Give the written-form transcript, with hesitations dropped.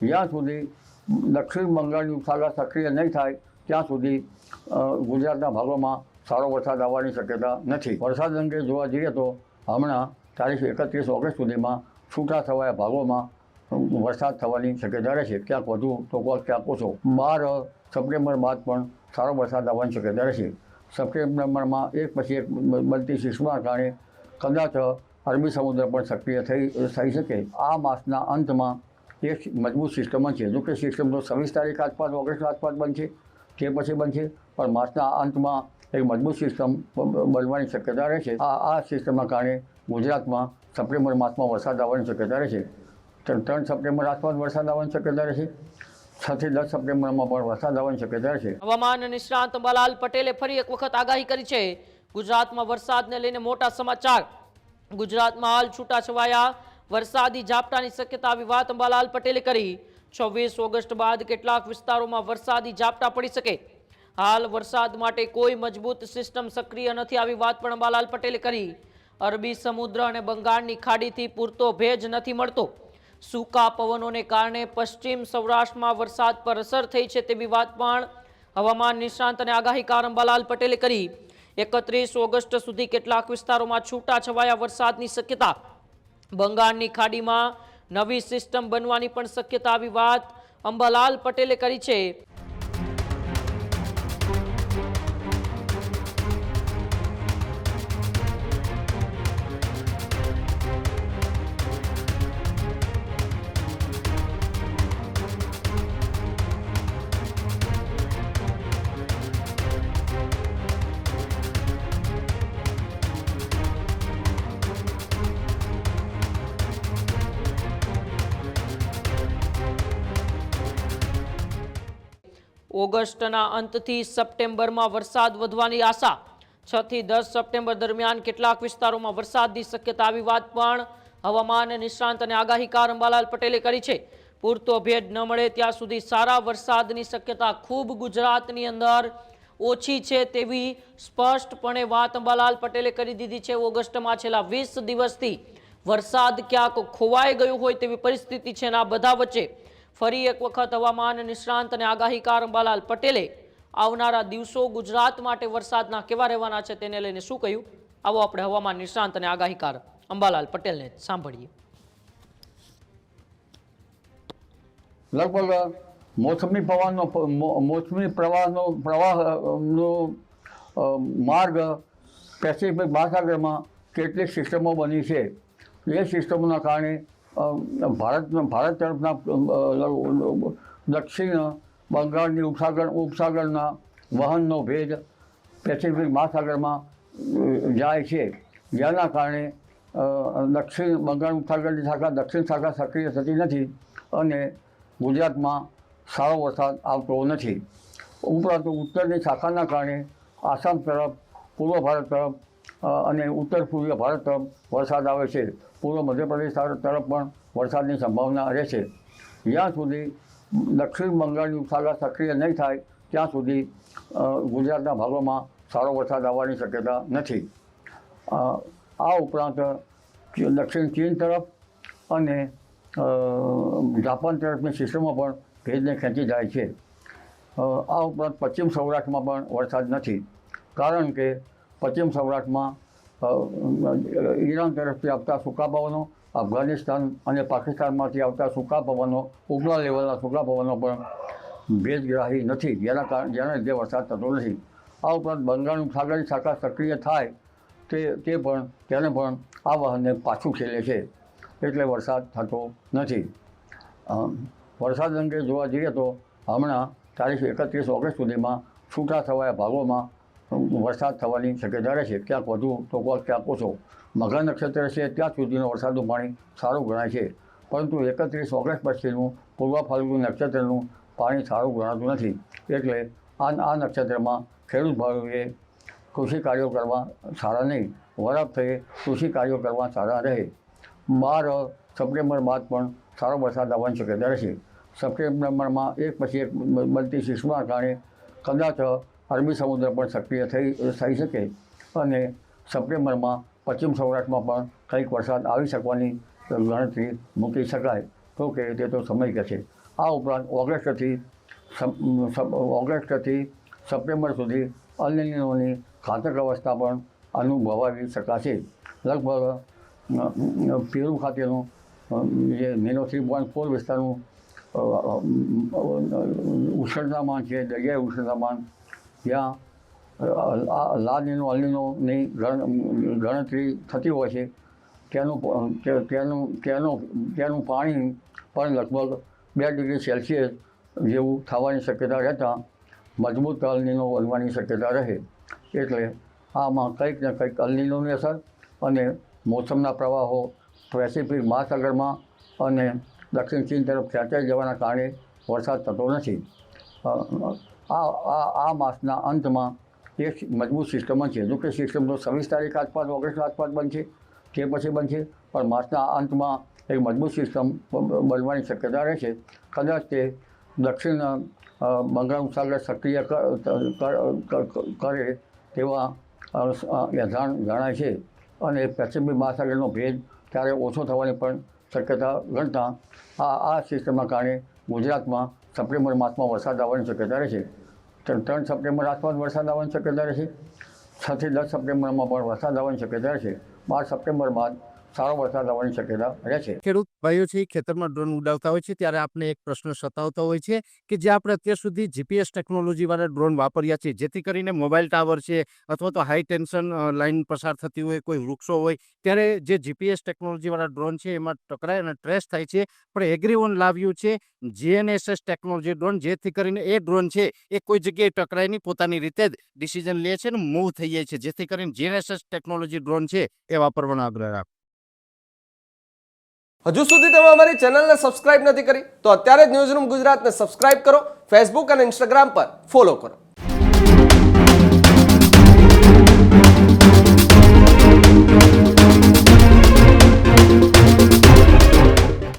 જ્યાં સુધી દક્ષિણ બંગાળની ઉપસાગર સક્રિય નહીં થાય ત્યાં સુધી ગુજરાતના ભાગોમાં સારો વરસાદ આવવાની શક્યતા નથી. વરસાદ અંગે જોવા જઈએ તો હમણાં તારીખ 31 ઓગસ્ટ સુધીમાં છૂટાછવાયા ભાગોમાં વરસાદ થવાની શક્યતા રહેશે. ક્યાંક વધુ તો ક્યાંક ઓછો. 12 સપ્ટેમ્બર બાદ પણ સારો વરસાદ આવવાની શક્યતા રહેશે. સપ્ટેમ્બરમાં એક પછી એક બનતી સિસ્ટમના કારણે કદાચ અરબી સમુદ્ર પણ સક્રિય થઈ શકે. આ માસના અંતમાં એક મજબૂત સિસ્ટમ છે. જો કે સિસ્ટમ તો 26 તારીખ આસપાસ ઓગસ્ટ આસપાસ બનશે, તે પછી બનશે, પણ માસના અંતમાં એક મજબૂત સિસ્ટમ બનવાની શક્યતા રહેશે. આ સિસ્ટમના કારણે ગુજરાતમાં સપ્ટેમ્બર માસમાં વરસાદ આવવાની શક્યતા રહેશે. 3 સપ્ટેમ્બર આસપાસ વરસાદ આવવાની શક્યતા રહેશે. 6 થી 10 સપ્ટેમ્બરમાં પણ વરસાદ આવવાની શક્યતા રહેશે. હવામાન નિષ્ણાત અંબાલાલ પટેલે ફરી એક વખત આગાહી કરી છે. ગુજરાતમાં વરસાદને લઈને મોટા સમાચાર. ગુજરાતમાં હાલ છૂટાછવાયા વરસાદી ઝાપટાની શક્યતા આવી વાત અંબાલાલ પટેલે કરી. 26 ઓગસ્ટ બાદ કેટલાક વિસ્તારોમાં વરસાદી ઝાપટા પડી શકે. હાલ વરસાદ માટે કોઈ મજબૂત સિસ્ટમ સક્રિય નથી, આવી વાત પણ અંબાલાલ પટેલે કરી. અરબી સમુદ્ર અને બંગાળની ખાડીથી પૂરતો ભેજ નથી મળતો. સૂકા પવનોને કારણે પશ્ચિમ સૌરાષ્ટ્રમાં વરસાદ પર અસર થઈ છે તેવી વાત પણ હવામાન નિષ્ણાંત અને આગાહીકાર અંબાલાલ પટેલે કરી. 31 ઓગસ્ટ સુધી કેટલાક વિસ્તારોમાં છૂટાછવાયા વરસાદની શક્યતા. બંગાળની ખાડીમાં નવી સિસ્ટમ બનવાની પણ શક્યતા આવી વાત અંબાલાલ પટેલે કરી છે. ઓગસ્ટના અંતથી સપ્ટેમ્બરમાં વરસાદ વધવાની આશા. 6 થી 10 સપ્ટેમ્બર દરમિયાન કેટલાક વિસ્તારોમાં વરસાદની શક્યતા આવી વાત પણ હવામાન નિષ્ણાંત અને આગાહીકાર અંબાલાલ પટેલે કરી છે. પૂરતો ભેજ ન મળે ત્યાં સુધી સારા વરસાદની શક્યતા ખૂબ ગુજરાતની અંદર ઓછી છે તેવી સ્પષ્ટપણે વાત અંબાલાલ પટેલે કરી દીધી છે. ઓગસ્ટમાં છેલ્લા 20 દિવસથી વરસાદ ક્યાંક ખોવાઈ ગયું હોય તેવી પરિસ્થિતિ છે. આ બધા વચ્ચે ફરી એક વખત હવામાન નિષ્ણાંત અને આગાહીકાર અંબાલાલ પટેલે આવનારા દિવસો ગુજરાત માટે વરસાદના કેવા રહેવાના છે તેને લઈને શું કહ્યું, આવો આપણે હવામાન નિષ્ણાંત અને આગાહીકાર અંબાલાલ પટેલને સાંભળીએ. લગભગ મોસમી પ્રવાહનો માર્ગ પેસિફિક મહાસાગરમાં કેટલીક સિસ્ટમો બની છે. એ સિસ્ટમોના કારણે ભારત તરફના દક્ષિણ બંગાળની ઉપસાગરના વહનનો ભેજ પેસિફિક મહાસાગરમાં જાય છે, જેના કારણે દક્ષિણ બંગાળ ઉપસાગરની શાખા દક્ષિણ શાખા સક્રિય થતી નથી અને ગુજરાતમાં સારો વરસાદ આવતો નથી. ઉપરાંત ઉત્તરની શાખાના કારણે આસામ તરફ, પૂર્વ ભારત તરફ અને ઉત્તર પૂર્વીય ભારત તરફ વરસાદ આવે છે. પૂર્વ મધ્યપ્રદેશ તરફ પણ વરસાદની સંભાવના રહેશે. જ્યાં સુધી દક્ષિણ બંગાળની ઉપસાગર સક્રિય નહીં થાય ત્યાં સુધી ગુજરાતના ભાગોમાં સારો વરસાદ આવવાની શક્યતા નથી. આ ઉપરાંત દક્ષિણ ચીન તરફ અને જાપાન તરફની સિસ્ટમો પણ ભેજને ખેંચી જાય છે. આ ઉપરાંત પશ્ચિમ સૌરાષ્ટ્રમાં પણ વરસાદ નથી, કારણ કે પશ્ચિમ સૌરાષ્ટ્રમાં ઈરાન તરફથી આવતા સૂકા પવનો, અફઘાનિસ્તાન અને પાકિસ્તાનમાંથી આવતા સૂકા પવનો, ઉપલા લેવલના સૂકા પવનો પણ ભેજગ્રાહી નથી, જેના લીધે વરસાદ થતો નથી. આ ઉપરાંત બંગાળ ઉપસાગરની શાખા સક્રિય થાય તેને પણ આ વહનને પાછું ખેલે છે, એટલે વરસાદ થતો નથી. વરસાદ અંગે જોવા જઈએ તો હમણાં તારીખ 31 ઓગસ્ટ સુધીમાં છૂટાછવાયા ભાગોમાં વરસાદ થવાની શક્યતા રહેશે. ક્યાંક વધુ તો ક્યાંક ઓછો. મઘા નક્ષત્ર છે ત્યાં સુધીનું વરસાદનું પાણી સારું ગણાય છે, પરંતુ 31 ઓગસ્ટ પછીનું પૂર્વ ફાલ્ગુન નક્ષત્રનું પાણી સારું ગણાતું નથી. એટલે આ નક્ષત્રમાં ખેડૂત ભાઈઓએ કૃષિ કાર્યો કરવા સારા નહીં, વરફ થઈ કૃષિ કાર્યો કરવા સારા રહે. 12 સપ્ટેમ્બર બાદ પણ સારો વરસાદ આવવાની શક્યતા રહેશે. સપ્ટેમ્બરમાં એક પછી એક બનતી સિસ્ટમના કારણે કદાચ અરબી સમુદ્ર પણ સક્રિય થઈ શકે અને સપ્ટેમ્બરમાં પશ્ચિમ સૌરાષ્ટ્રમાં પણ કંઈક વરસાદ આવી શકવાની ગણતરી મૂકી શકાય. તો કે તે તો સમય કહેશે. આ ઉપરાંત ઓગસ્ટથી સપ્ટેમ્બર સુધી અલ નીનોની ઘાતક અવસ્થા પણ અનુભવાવી શકાશે. લગભગ પેરુ ખાતેનું જે નીનો 3.4 વિસ્તારનું ઉષ્ણતામાન છે, દરિયાઈ ઉષ્ણતામાન, જ્યાં લા નીનો અલ નીનોની ગણતરી થતી હોય છે, તેનું પાણી પણ લગભગ 2 ડિગ્રી સેલ્સિયસ જેવું થવાની શક્યતા રહેતા મજબૂત અલ નીનો બનવાની શક્યતા રહે. એટલે આમાં કંઈક ને કંઈક અલ નીનોની અસર અને મોસમના પ્રવાહો પેસિફિક મહાસાગરમાં અને દક્ષિણ ચીન તરફ ખેંચાઈ જવાના કારણે વરસાદ થતો નથી. આ માસના અંતમાં એક મજબૂત સિસ્ટમ બનશે. જો કે સિસ્ટમ તો 26 તારીખ આસપાસ, ઓગસ્ટ આસપાસ બનશે, તે પછી બનશે, પણ માસના અંતમાં એક મજબૂત સિસ્ટમ બનવાની શક્યતા રહેશે. કદાચ તે દક્ષિણ બંગાળ ઉપસાગર સક્રિય કરે તેવા એંધાણ જણાય છે અને પેસિફિક મહાસાગરનો ભેજ ત્યારે ઓછો થવાની પણ શક્યતા ગણતા આ સિસ્ટમના કારણે ગુજરાતમાં સપ્ટેમ્બર માસમાં વરસાદ આવવાની શક્યતા રહેશે. 3 સપ્ટેમ્બર આસપાસ વરસાદ આવવાની શક્યતા રહેશે. 6 થી 10 સપ્ટેમ્બરમાં પણ વરસાદ આવવાની શક્યતા રહેશે. 12 સપ્ટેમ્બર બાદ સારો વરસાદ આવવાની શક્યતા રહેશે. ખેડૂત ભાઈઓ છે ખેતરમાં ડ્રોન ઉડાવતા હોય છે ત્યારે આપણે એક પ્રશ્ન સતાવતો હોય છે કે જે આપણે અત્યાર સુધી જીપીએસ ટેકનોલોજીવાળા ડ્રોન વાપર્યા છે, જેથી કરીને મોબાઈલ ટાવર છે અથવા તો હાઈ ટેન્શન લાઇન પસાર થતી હોય, કોઈ વૃક્ષો હોય, ત્યારે જે જીપીએસ ટેકનોલોજીવાળા ડ્રોન છે એમાં ટકરાય અને ટ્રેસ થાય છે. પણ એગ્રીઓન લાવ્યું છે GNSS ટેકનોલોજી ડ્રોન, જેથી કરીને એ ડ્રોન છે એ કોઈ જગ્યાએ ટકરાય નહીં, પોતાની રીતે જ ડિસિઝન લે છે અને મૂવ થઈ જાય છે. જેથી કરીને GNSS ટેકનોલોજી ડ્રોન છે એ વાપરવાનો આગ્રહ રાખો. હજુ સુધી તમે અમારી ચેનલને સબસ્ક્રાઇબ નથી કરી તો અત્યારે જ ન્યૂઝરૂમ ગુજરાતને સબસ્ક્રાઇબ કરો, ફેસબુક અને ઇન્સ્ટાગ્રામ પર ફોલો કરો.